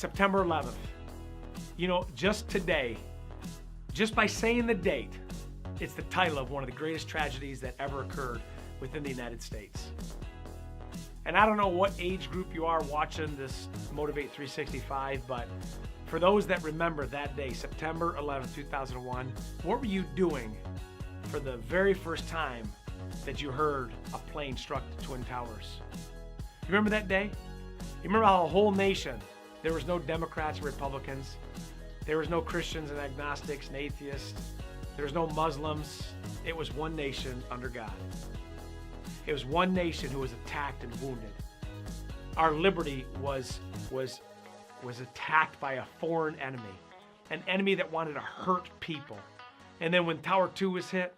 September 11th. You know, just today, just by saying the date, it's the title of one of the greatest tragedies that ever occurred within the United States. And I don't know what age group you are watching this Motivate 365, but for those that remember that day, September 11th, 2001, what were you doing for the very first time that you heard a plane struck the Twin Towers? You remember that day? You remember how the whole nation, there was no Democrats or Republicans, there was no Christians and agnostics and atheists, there was no Muslims. It was one nation under God. It was one nation who was attacked and wounded. Our liberty was attacked by a foreign enemy, an enemy that wanted to hurt people. And then when Tower 2 was hit,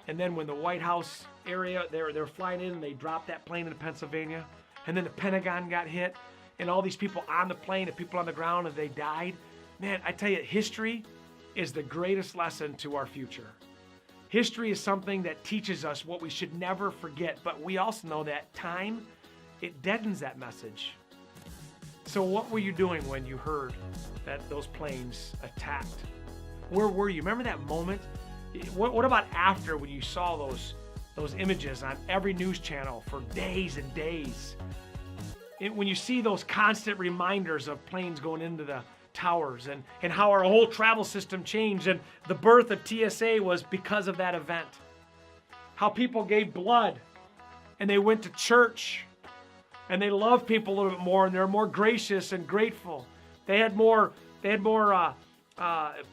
and then when the White House area, they were flying in and they dropped that plane into Pennsylvania, and then the Pentagon got hit, and all these people on the plane and people on the ground, and they died. Man, I tell you, history is the greatest lesson to our future. History is something that teaches us what we should never forget, but we also know that time, it deadens that message. So what were you doing when you heard that those planes attacked? Where were you? Remember that moment? What about after, when you saw those images on every news channel for days and days? When you see those constant reminders of planes going into the towers and how our whole travel system changed, and the birth of TSA was because of that event. How people gave blood and they went to church and they loved people a little bit more, and they're more gracious and grateful. They had more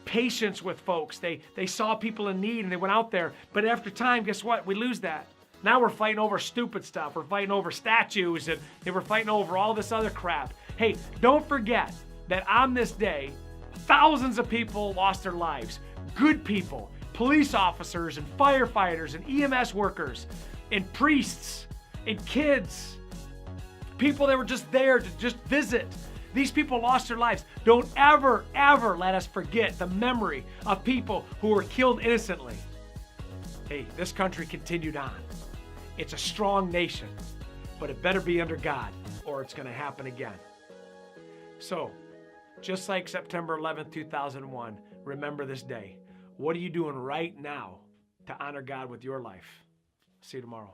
patience with folks. They saw people in need and they went out there. But after time, guess what? We lose that. Now we're fighting over stupid stuff. We're fighting over statues, and we're fighting over all this other crap. Hey, don't forget that on this day, thousands of people lost their lives. Good people, police officers and firefighters and EMS workers and priests and kids, people that were just there to just visit. These people lost their lives. Don't ever, ever let us forget the memory of people who were killed innocently. Hey, this country continued on. It's a strong nation, but it better be under God or it's going to happen again. So, just like September 11th, 2001, remember this day. What are you doing right now to honor God with your life? See you tomorrow.